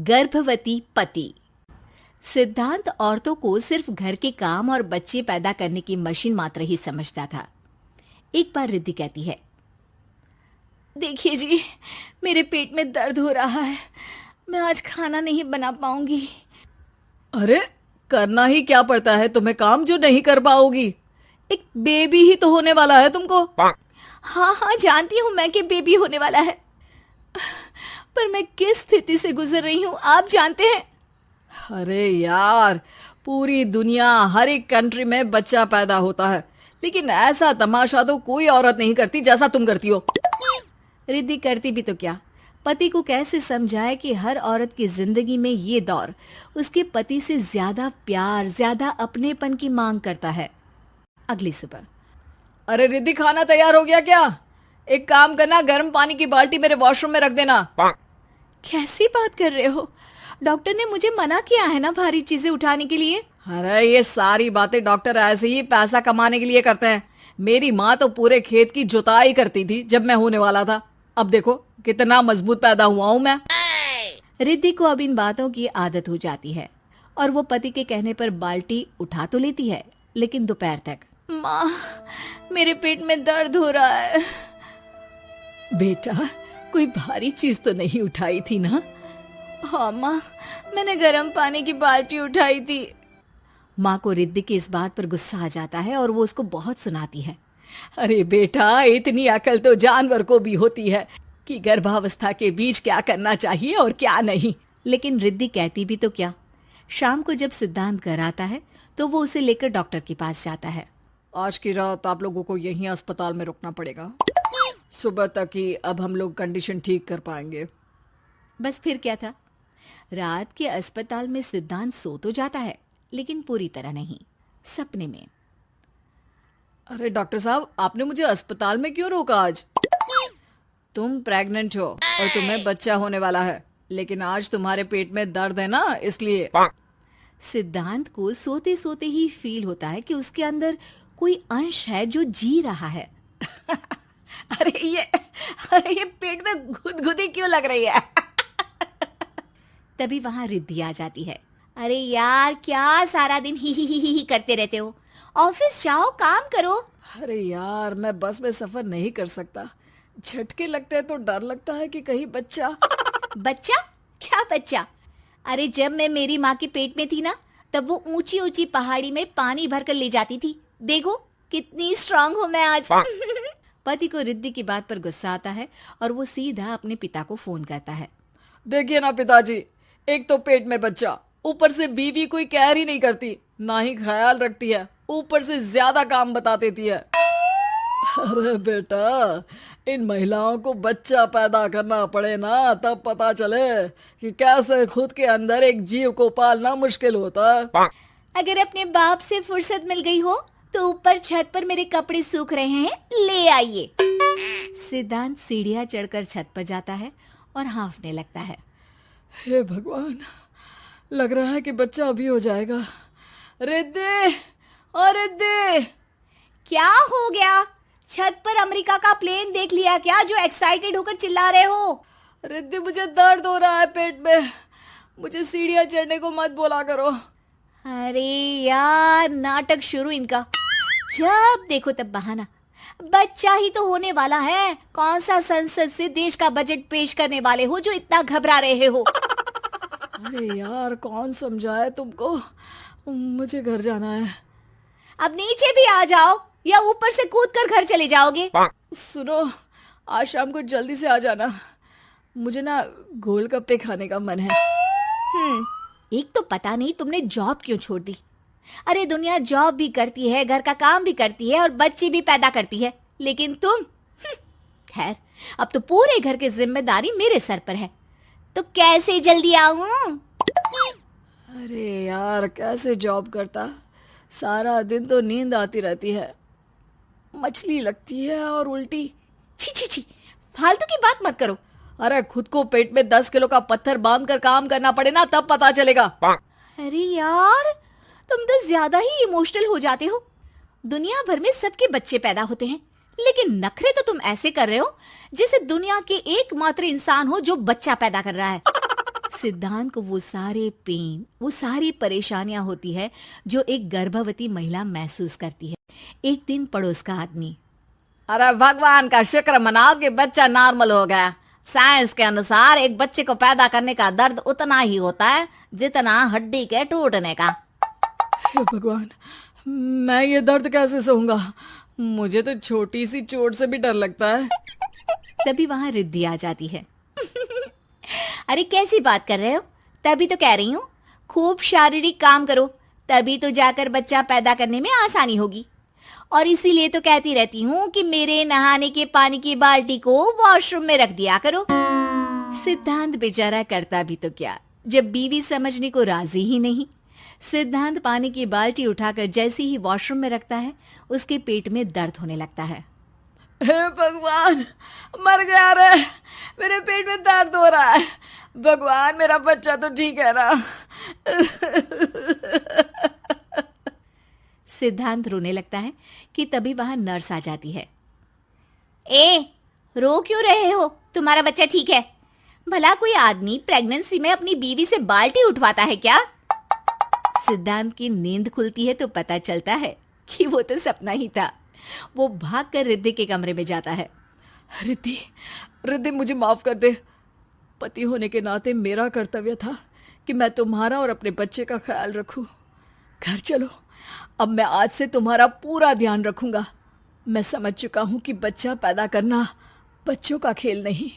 गर्भवती पति। सिद्धांत औरतों को सिर्फ घर के काम और बच्चे पैदा करने की मशीन मात्र ही समझता था। एक बार रिद्धि कहती है, देखिए जी, मेरे पेट में दर्द हो रहा है, मैं आज खाना नहीं बना पाऊंगी। अरे करना ही क्या पड़ता है तुम्हें काम जो नहीं कर पाओगी? एक बेबी ही तो होने वाला है तुमको। हाँ हाँ, जानती हूँ मैं कि बेबी होने वाला है, पर मैं किस स्थिति से गुजर रही हूँ आप जानते हैं। अरे यार, पूरी दुनिया हर एक कंट्री में बच्चा पैदा होता है, लेकिन ऐसा तमाशा तो कोई औरत नहीं करती जैसा तुम करती हो। रिद्धि करती भी तो क्या, पति को कैसे समझाए कि हर औरत की जिंदगी में ये दौर उसके पति से ज्यादा प्यार, ज्यादा अपनेपन की मांग करता है। अगली सुबह, अरे रिद्धि, खाना तैयार हो गया क्या? एक काम करना, गर्म पानी की बाल्टी मेरे वॉशरूम में रख देना। कैसी बात कर रहे हो? डॉक्टर ने मुझे मना किया है ना भारी चीजें उठाने के लिए। अरे ये सारी बातें डॉक्टर ऐसे ही पैसा कमाने के लिए करते हैं। मेरी माँ तो पूरे खेत की जुताई करती थी जब मैं होने वाला था। अब देखो कितना मजबूत पैदा हुआ हूँ मैं। रिद्धि को अब इन बातों की आदत हो जाती है और वो पति के कहने पर बाल्टी उठा तो लेती है, लेकिन दोपहर तक। माँ, मेरे पेट में दर्द हो रहा है। बेटा, कोई भारी चीज तो नहीं उठाई थी ना? हाँ माँ, मैंने गर्म पानी की बाल्टी उठाई थी। माँ को रिद्धि की इस बात पर गुस्सा आ जाता है और वो उसको बहुत सुनाती है। अरे बेटा, इतनी अकल तो जानवर को भी होती है कि गर्भावस्था के बीच क्या करना चाहिए और क्या नहीं। लेकिन रिद्धि कहती भी तो क्या। शाम को जब सिद्धांत घर आता है तो वो उसे लेकर डॉक्टर के पास जाता है। आज की रात आप लोगों को यहीं अस्पताल में रुकना पड़ेगा, सुबह तक ही अब हम लोग कंडीशन ठीक कर पाएंगे। बस फिर क्या था, रात के अस्पताल में सिद्धांत सो तो जाता है, लेकिन पूरी तरह नहीं, सपने में। अरे डॉक्टर साहब, आपने मुझे अस्पताल में क्यों रोका आज? तुम प्रेग्नेंट हो और तुम्हें बच्चा होने वाला है, लेकिन आज तुम्हारे पेट में दर्द है ना, इसलिए। सिद्धांत को सोते सोते ही फील होता है कि उसके अंदर कोई अंश है जो जी रहा है। अरे ये पेट में गुदगुदी क्यों लग रही है? तभी वहां रिद्धि आ जाती है। अरे यार, क्या सारा दिन ही करते रहते हो? ऑफिस जाओ, काम करो। अरे यार, मैं बस में सफर नहीं कर सकता। झटके लगते हैं तो डर लगता है कि कहीं बच्चा। बच्चा? क्या बच्चा? अरे जब मैं मेरी माँ के पेट में थी ना, तब वो ऊंची ऊंची पहाड़ी में पानी भरकर ले जाती थी। देखो कितनी स्ट्रांग हूँ मैं आज। पति को रिद्धि की बात पर गुस्सा आता है और वो सीधा अपने पिता को फोन करता है। देखिए ना पिताजी, एक तो पेट में बच्चा, ऊपर से बीवी कोई केयर ही नहीं करती, ना ही ख्याल रखती है, ऊपर से ज्यादा काम बता देती है। अरे बेटा, इन महिलाओं को बच्चा पैदा करना पड़े ना, तब पता चले कि कैसे खुद के अंदर एक जीव को पालना मुश्किल होता है। अगर अपने बाप से फुर्सत मिल गई हो तो ऊपर छत पर मेरे कपड़े सूख रहे हैं, ले आइए। सिद्धांत सीढ़ियां चढ़कर छत पर जाता है और हाँफने लगता है। हे भगवान, लग रहा है कि बच्चा अभी हो जाएगा। रिद्धि, ओ रिद्धि! क्या हो गया? छत पर अमेरिका का प्लेन देख लिया क्या जो एक्साइटेड होकर चिल्ला रहे हो? रिद्धि, मुझे दर्द हो रहा है पेट में, मुझे सीढ़ियां चढ़ने को मत बोला करो। अरे यार, नाटक शुरू इनका। जब देखो तब बहाना। बच्चा ही तो होने वाला है, कौन सा संसद से देश का बजट पेश करने वाले हो जो इतना घबरा रहे हो? अरे यार, कौन समझाए तुमको, मुझे घर जाना है। अब नीचे भी आ जाओ या ऊपर से कूदकर घर चले जाओगे? सुनो, आज शाम को जल्दी से आ जाना, मुझे ना गोलगप्पे खाने का मन है। एक तो पता नहीं तुमने जॉब क्यों छोड़ दी। अरे दुनिया जॉब भी करती है, घर का काम भी करती है और बच्चे भी पैदा करती है, लेकिन तुम, खैर, अब तो पूरे घर की जिम्मेदारी मेरे सर पर है, तो कैसे जल्दी आऊं? अरे यार, कैसे जॉब करता, सारा दिन तो नींद आती रहती है, मछली लगती है और उल्टी। छी छी छी, फालतू की बात मत करो। अरे खुद को पेट में 10 किलो का पत्थर बांधकर काम करना पड़े ना, तब पता चलेगा। अरे यार, तुम तो ज्यादा ही इमोशनल हो जाते हो। दुनिया भर में सबके बच्चे पैदा होते हैं, लेकिन नखरे तो तुम ऐसे कर रहे हो जैसे दुनिया के एकमात्र इंसान हो जो बच्चा पैदा कर रहा है। सिद्धांत को वो सारे पेन, वो सारी परेशानियां होती है जो एक गर्भवती महिला महसूस करती है। एक दिन पड़ोस का आदमी, अरे भगवान का शुक्र मनाओ कि बच्चा नॉर्मल हो गया। साइंस के अनुसार एक बच्चे को पैदा करने का दर्द उतना ही होता है जितना हड्डी के टूटने का। हे भगवान, मैं ये दर्द कैसे सहूंगा? मुझे तो छोटी सी चोट से भी डर लगता है। तभी वहां रिद्धि आ जाती है। अरे कैसी बात कर रहे हो? तभी तो कह रही हूँ, खूब शारीरिक काम करो, तभी तो जाकर बच्चा पैदा करने में आसानी होगी। और इसीलिए तो कहती रहती हूँ कि मेरे नहाने के पानी की बाल्टी को वॉशरूम में रख दिया करो। सिद्धांत बेचारा करता भी तो क्या, जब बीवी समझने को राजी ही नहीं। सिद्धांत पानी की बाल्टी उठाकर जैसे ही वॉशरूम में रखता है, उसके पेट में दर्द होने लगता है। हे भगवान, मर गया रे, मेरे पेट में दर्द हो रहा है। भगवान, मेरा बच्चा तो ठीक है ना? सिद्धांत रोने लगता है कि तभी वहां नर्स आ जाती है। ए, रो क्यों रहे हो? तुम्हारा बच्चा ठीक है। भला कोई आदमी प्रेगनेंसी में अपनी बीवी से बाल्टी उठवाता है क्या? सिद्धांत की नींद खुलती है तो पता चलता है कि वो तो सपना ही था। वो भागकर रिद्धि के कमरे में जाता है। रिद्धि, रिद्धि, मुझे माफ कर दे। पति होने के नाते मेरा कर्तव्य था कि मैं तुम्हारा और अपने बच्चे का ख्याल रखूं। घर चलो, अब मैं आज से तुम्हारा पूरा ध्यान रखूंगा। मैं समझ चुका हूं कि बच्चा पैदा करना बच्चों का खेल नहीं।